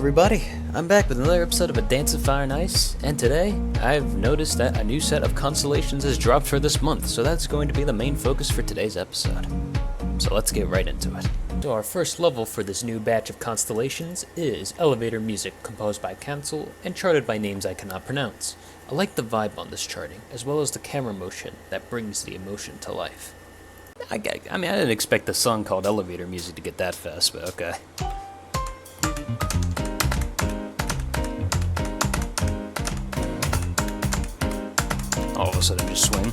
Everybody, I'm back with another episode of A Dance of Fire and Ice, and today I've noticed that a new set of constellations has dropped for this month, so that's going to be the main focus for today's episode. So let's get right into it. So our first level for this new batch of constellations is Elevator Music, composed by Cancel and charted by names I cannot pronounce. I like the vibe on this charting, as well as the camera motion that brings the emotion to life. I didn't expect a song called Elevator Music to get that fast, but okay. All of a sudden just swing.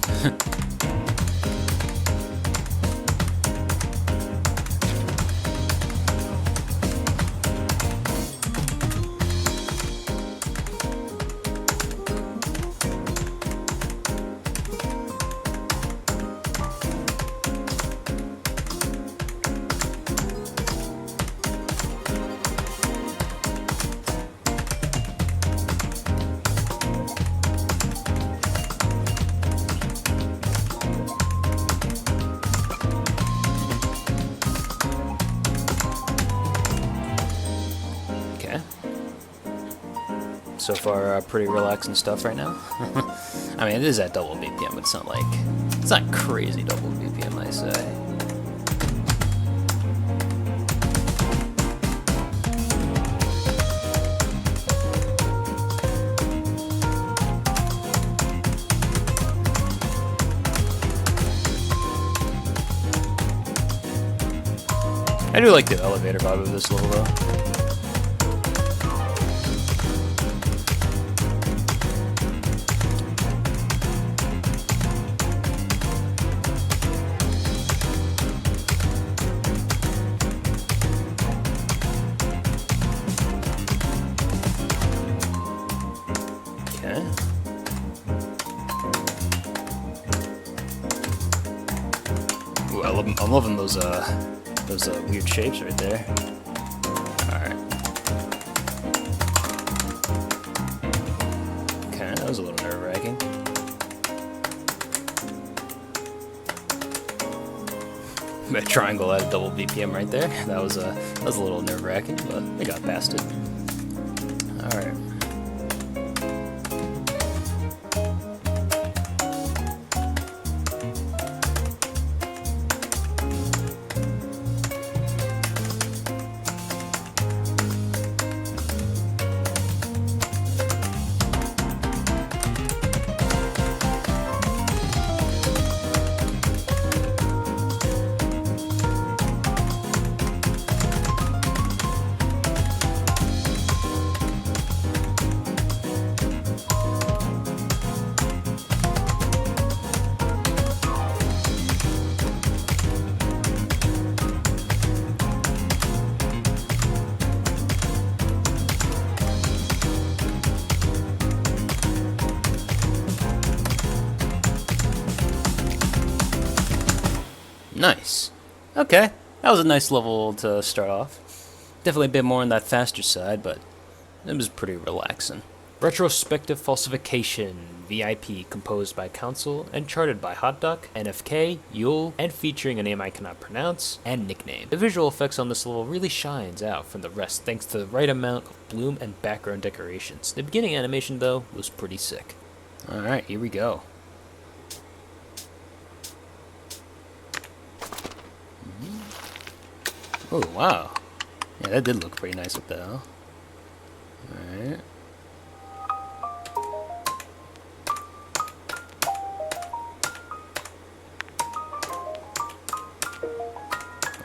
So far, pretty relaxing stuff right now. I mean, it is at double BPM, but it's not crazy double BPM, I say. I do like the elevator vibe of this level, though. Ooh, I'm loving those weird shapes right there. Alright. Okay, that was a little nerve-wracking. A triangle at a double BPM right there. That was a little nerve-wracking, but we got past it. Alright. Nice. Okay, that was a nice level to start off. Definitely a bit more on that faster side, but it was pretty relaxing. Retrospective Falsification, VIP, composed by Council and charted by Hot Duck, NFK, Yule, and featuring a name I cannot pronounce, and nickname. The visual effects on this level really shines out from the rest thanks to the right amount of bloom and background decorations. The beginning animation, though, was pretty sick. Alright, here we go. Oh, wow. Yeah, that did look pretty nice with that, huh? Alright.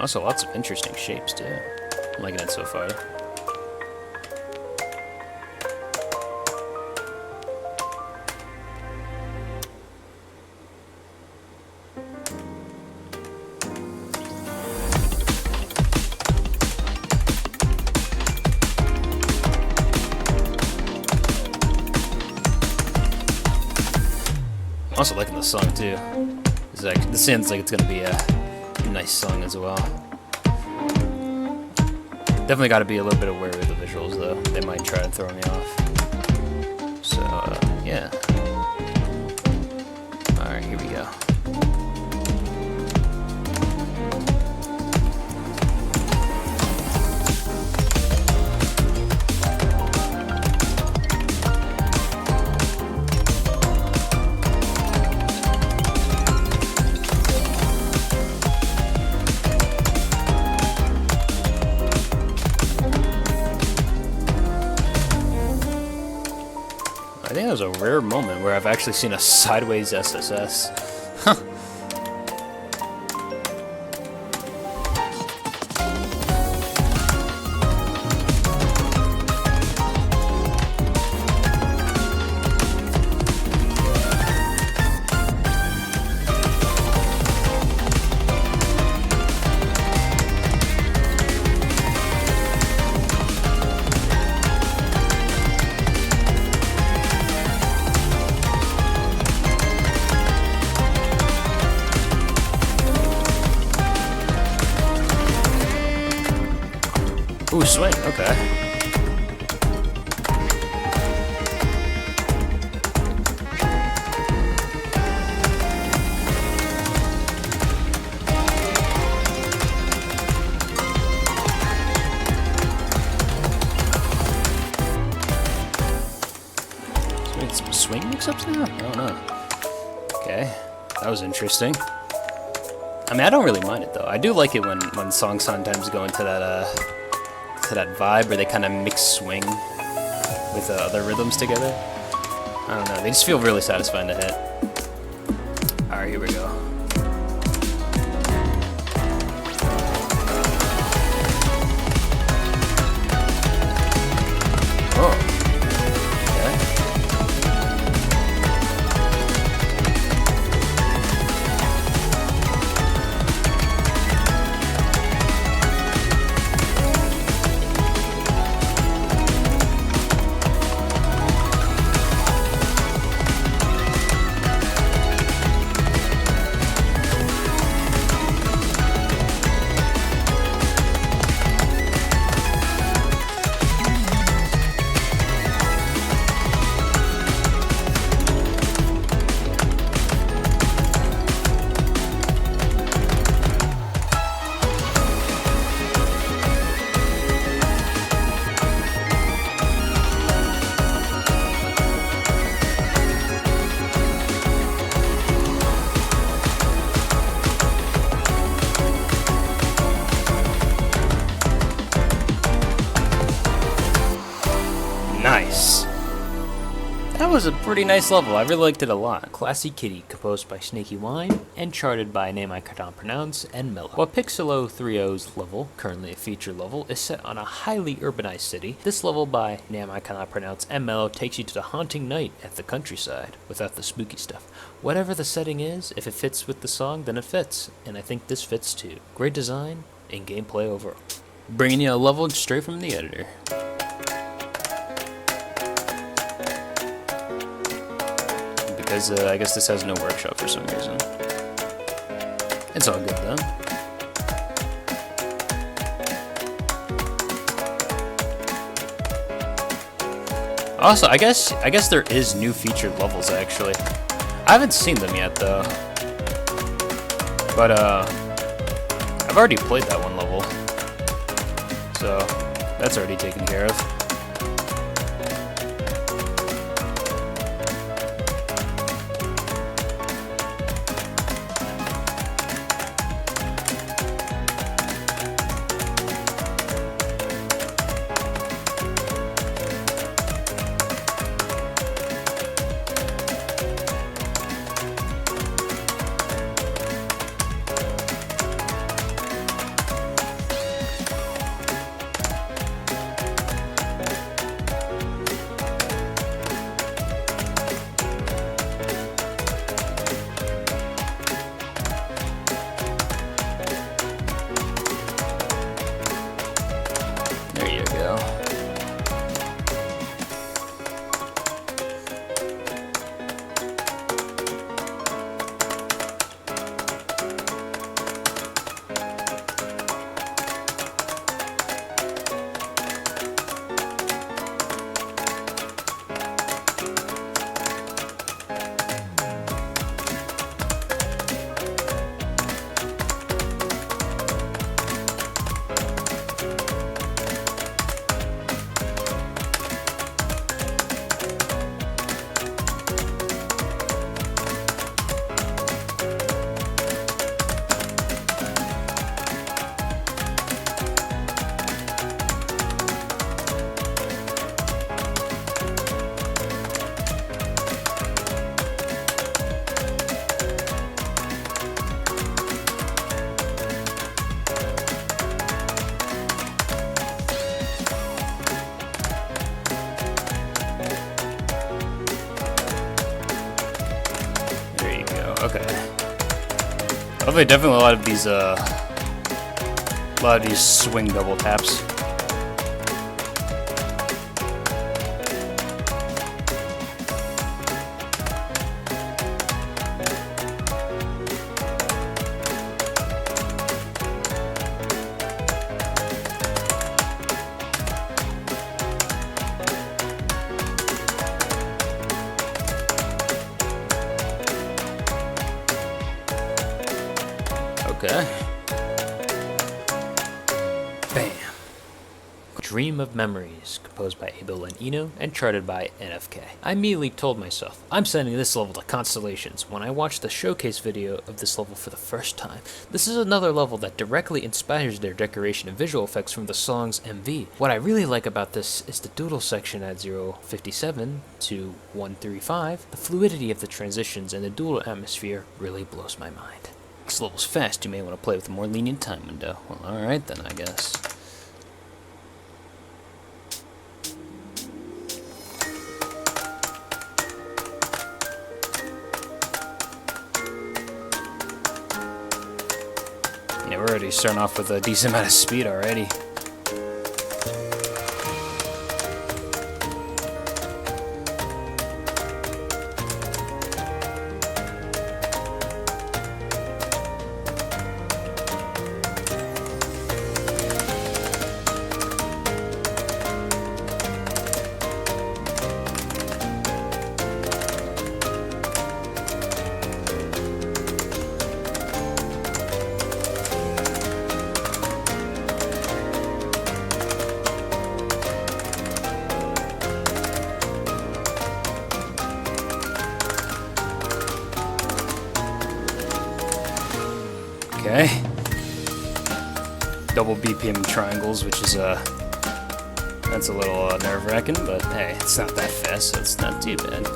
Also, lots of interesting shapes, too. I'm liking it so far. I'm also liking the song too. This sounds like it's gonna be a nice song as well. Definitely got to be a little bit aware of the visuals though. They might try to throw me off. So yeah. All right, here we go. I think that was a rare moment where I've actually seen a sideways SSS. Huh. Ooh, swing, okay. So we had some swing mix-ups now? I don't know. Okay, that was interesting. I mean, I don't really mind it though. I do like it when songs sometimes go into that vibe where they kind of mix swing with other rhythms together. I don't know, they just feel really satisfying to hit. Alright, here we go. Oh. Okay. Nice. That was a pretty nice level. I really liked it a lot. Classy Kitty, composed by Snaky Wine and charted by a name I cannot pronounce, and Mellow. While Pixelo 3O's level, currently a feature level, is set on a highly urbanized city, this level by name I cannot pronounce and Mellow takes you to the haunting night at the countryside, without the spooky stuff. Whatever the setting is, if it fits with the song, then it fits, and I think this fits too. Great design and gameplay overall. Bringing you a level straight from the editor. Because I guess this has no workshop for some reason. It's all good though. Also, I guess there is new featured levels actually. I haven't seen them yet though. But I've already played that one level. So that's already taken care of. Lovely, definitely a lot of these swing double taps. Okay. Bam. Dream of Memories, composed by Abel and Eno, and charted by NFK. I immediately told myself, I'm sending this level to Constellations when I watched the showcase video of this level for the first time. This is another level that directly inspires their decoration and visual effects from the song's MV. What I really like about this is the doodle section at 057 to 135. The fluidity of the transitions and the doodle atmosphere really blows my mind. This level's fast, you may want to play with a more lenient time window. Well, alright then, I guess. Yeah, we're already starting off with a decent amount of speed already. Okay. Double BPM triangles, which is that's a little nerve-wracking, but hey, it's not that fast, so it's not too bad.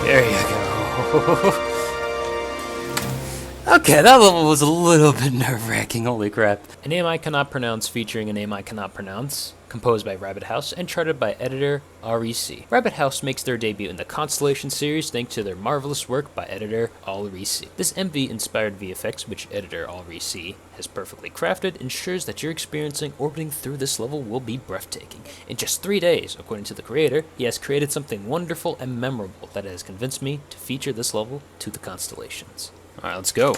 There you go. Okay, that level was a little bit nerve-wracking, holy crap. A Name I Cannot Pronounce featuring A Name I Cannot Pronounce, composed by Rabbit House and charted by editor REC. Rabbit House makes their debut in the Constellation series thanks to their marvelous work by editor REC. This MV-inspired VFX, which editor REC has perfectly crafted, ensures that your experiencing orbiting through this level will be breathtaking. In just 3 days, according to the creator, he has created something wonderful and memorable that has convinced me to feature this level to the Constellations. Alright, let's go.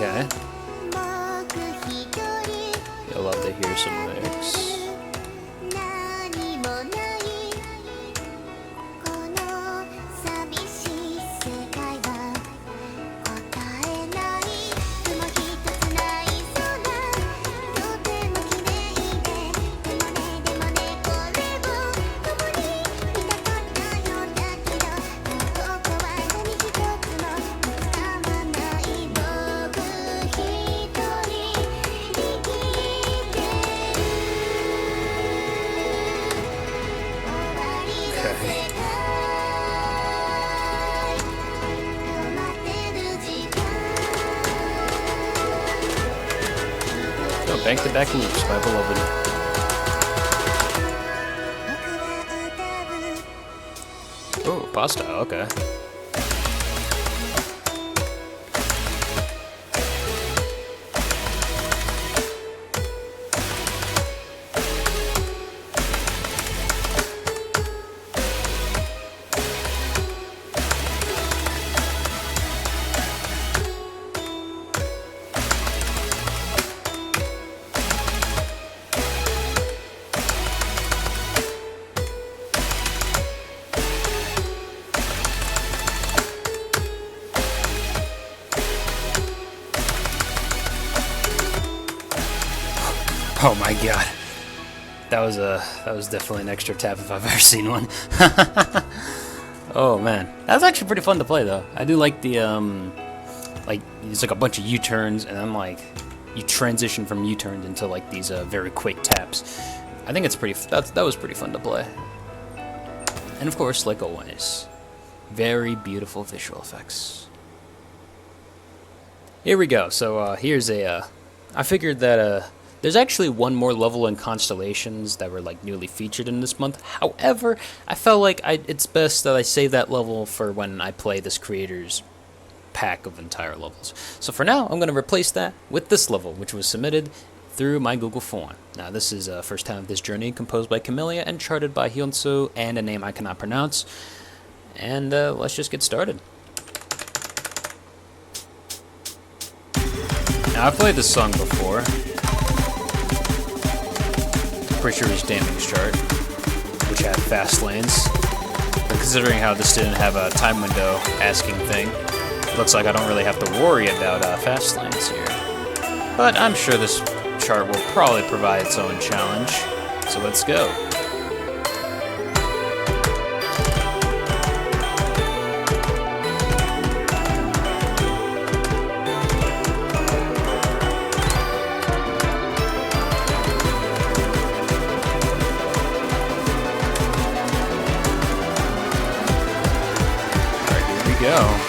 Okay. You'll love to hear some lyrics. Back-to-back loops by Beloved. Oh, pasta, okay. Oh my god. That was definitely an extra tap if I've ever seen one. Oh man. That's actually pretty fun to play though. I do like the like there's like a bunch of U-turns and then like you transition from U-turns into like these very quick taps. I think it's that was pretty fun to play. And of course, like always, very beautiful visual effects. Here we go. So here's I figured that there's actually one more level in Constellations that were like newly featured in this month. However, I felt like it's best that I save that level for when I play this creator's pack of entire levels. So for now, I'm going to replace that with this level, which was submitted through my Google form. Now, this is first time of this journey, composed by Camellia and charted by Hyunsu, and a name I cannot pronounce. And let's just get started. Now, I've played this song before. Pretty sure it's Damage chart, which had fast lanes. But considering how this didn't have a time window asking thing, looks like I don't really have to worry about fast lanes here. But I'm sure this chart will probably provide its own challenge, so let's go. Alright, here we go.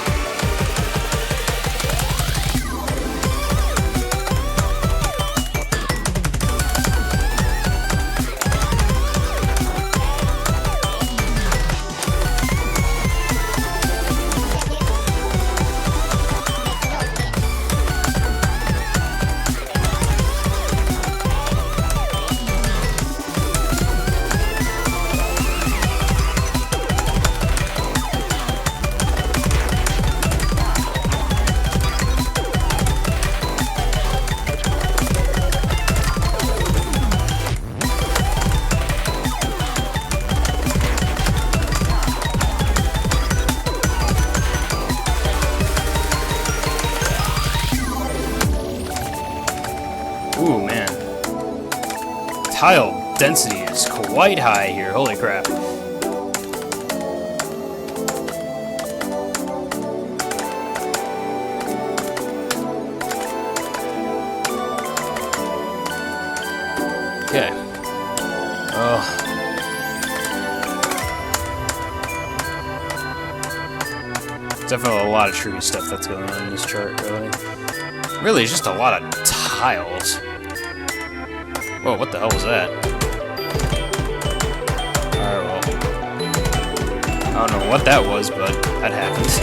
Ooh, man. Tile density is quite high here. Holy crap. Okay. Oh. Definitely a lot of tree stuff that's going on in this chart, really. Really, it's just a lot of tiles. Whoa, what the hell was that? Alright, well. I don't know what that was, but that happens.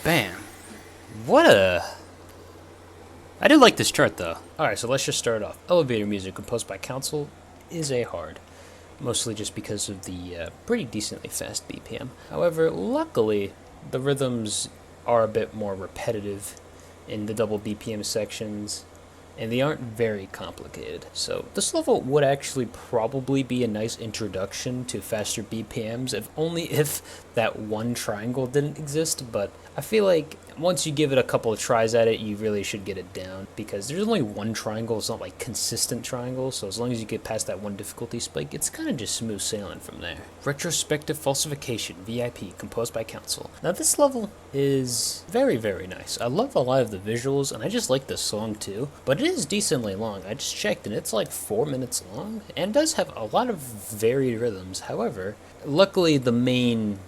Bam. What a... I do like this chart, though. Alright, so let's just start off. Elevator music composed by Council is a hard. Mostly just because of the pretty decently fast BPM. However, luckily, the rhythms are a bit more repetitive in the double BPM sections. and they aren't very complicated. So this level would actually probably be a nice introduction to faster BPMs, if only if that one triangle didn't exist, but I feel like once you give it a couple of tries at it, you really should get it down, because there's only one triangle. It's not like consistent triangles, so as long as you get past that one difficulty spike, it's kind of just smooth sailing from there. Retrospective Falsification, VIP, composed by Council. Now this level is very, very nice. I love a lot of the visuals, and I just like this song too, but it is decently long. I just checked, and it's like 4 minutes long, and does have a lot of varied rhythms. However, luckily the main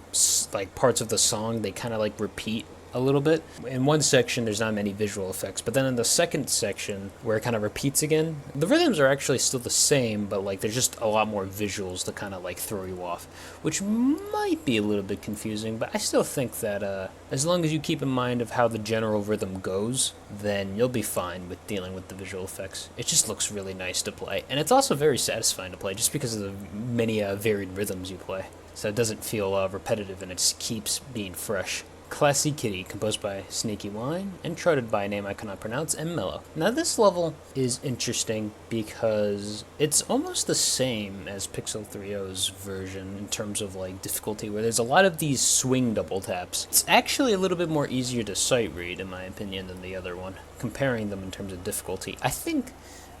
like parts of the song, they kind of like repeat a little bit. In one section there's not many visual effects, but then in the second section where it kind of repeats again, the rhythms are actually still the same, but like there's just a lot more visuals to kind of like throw you off, which might be a little bit confusing, but I still think that as long as you keep in mind of how the general rhythm goes, then you'll be fine with dealing with the visual effects. It just looks really nice to play, and it's also very satisfying to play just because of the many varied rhythms you play, so it doesn't feel repetitive, and it just keeps being fresh. Classy Kitty, composed by Sneaky Wine, and charted by a name I cannot pronounce, and Mellow. Now this level is interesting because it's almost the same as Pixel 3.0's version in terms of like difficulty, where there's a lot of these swing double taps. It's actually a little bit more easier to sight read, in my opinion, than the other one, comparing them in terms of difficulty. I think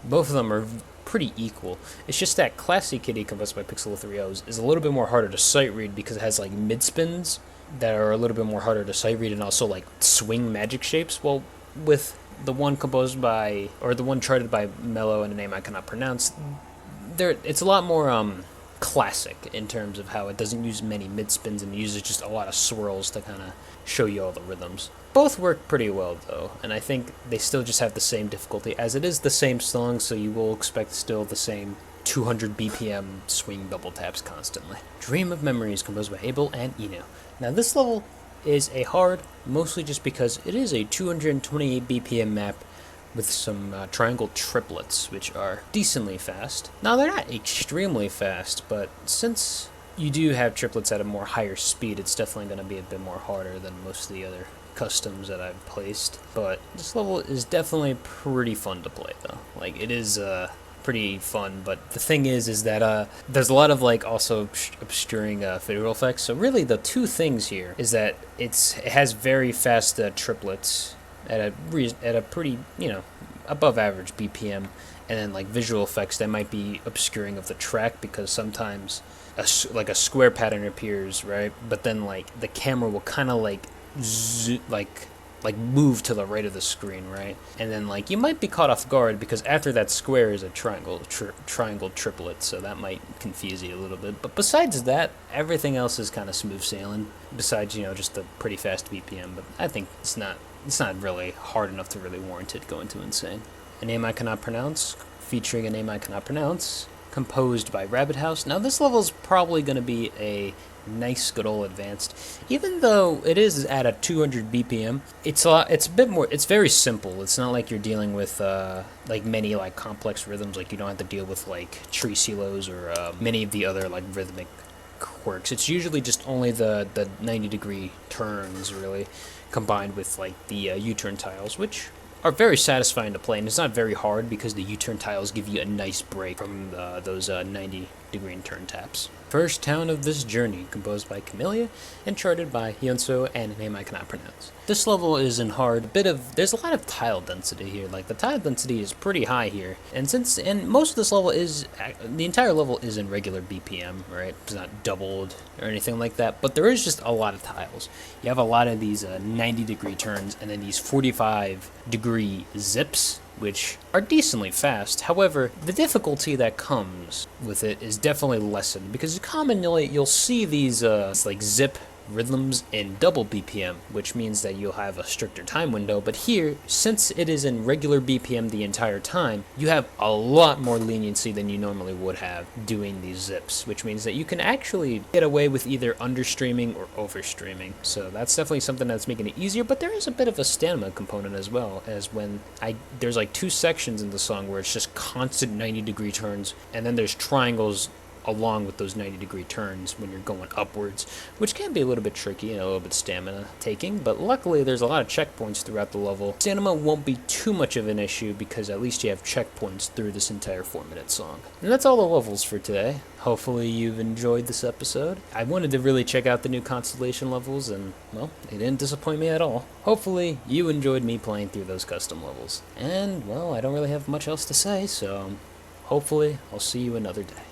both of them are pretty equal. It's just that Classy Kitty, composed by Pixel 3.0's, is a little bit more harder to sight read because it has like mid spins that are a little bit more harder to sight read, and also like swing magic shapes. Well, with the one composed by, or the one charted by Mellow and a name I cannot pronounce, it's a lot more classic in terms of how it doesn't use many mid spins and uses just a lot of swirls to kind of show you all the rhythms. Both work pretty well though, and I think they still just have the same difficulty, as it is the same song, so you will expect still the same 200 BPM swing double taps constantly. Dream of Memories, composed by Abel and Eno. Now this level is a hard, mostly just because it is a 228 BPM map with some triangle triplets, which are decently fast. Now they're not extremely fast, but since you do have triplets at a more higher speed, it's definitely going to be a bit more harder than most of the other customs that I've placed. But this level is definitely pretty fun to play though. Like it is pretty fun, but the thing is that there's a lot of like also obscuring visual effects. So really the two things here is that it has very fast triplets at a pretty, above average BPM, and then like visual effects that might be obscuring of the track, because sometimes a square pattern appears, right, but then like the camera will kind of like move to the right of the screen, right? And then like you might be caught off guard because after that square is a triangle triplet, so that might confuse you a little bit. But besides that, everything else is kind of smooth sailing. Besides, just the pretty fast BPM, but I think it's not really hard enough to really warrant it going to insane. A Name I Cannot Pronounce, featuring a name I cannot pronounce, composed by Rabbit House. Now this level is probably going to be a nice, good old advanced. Even though it is at a 200 BPM, it's a bit more. It's very simple. It's not like you're dealing with like many like complex rhythms. Like you don't have to deal with like tree silos or many of the other like rhythmic quirks. It's usually just only the 90-degree turns, really, combined with like the U-turn tiles, which are very satisfying to play, and it's not very hard because the U-turn tiles give you a nice break from those 90-degree turn taps. First Town of This Journey, composed by Camellia and charted by Hyunso and a name I cannot pronounce. This level is in hard. There's a lot of tile density here. Like the tile density is pretty high here, and most of this level the entire level is in regular BPM, right? It's not doubled or anything like that, but there is just a lot of tiles. You have a lot of these 90-degree turns, and then these 45-degree zips, which are decently fast. However, the difficulty that comes with it is definitely lessened, because commonly you'll see these like zip rhythms in double BPM, which means that you'll have a stricter time window. But here, since it is in regular BPM the entire time, you have a lot more leniency than you normally would have doing these zips, which means that you can actually get away with either understreaming or overstreaming. So that's definitely something that's making it easier, but there is a bit of a stamina component as well, as when there's like two sections in the song where it's just constant 90-degree turns, and then there's triangles along with those 90-degree turns when you're going upwards, which can be a little bit tricky and a little bit stamina taking, but luckily there's a lot of checkpoints throughout the level. Stamina won't be too much of an issue because at least you have checkpoints through this entire 4-minute song. And that's all the levels for today. Hopefully you've enjoyed this episode. I wanted to really check out the new constellation levels and, well, they didn't disappoint me at all. Hopefully you enjoyed me playing through those custom levels. And, well, I don't really have much else to say, so hopefully I'll see you another day.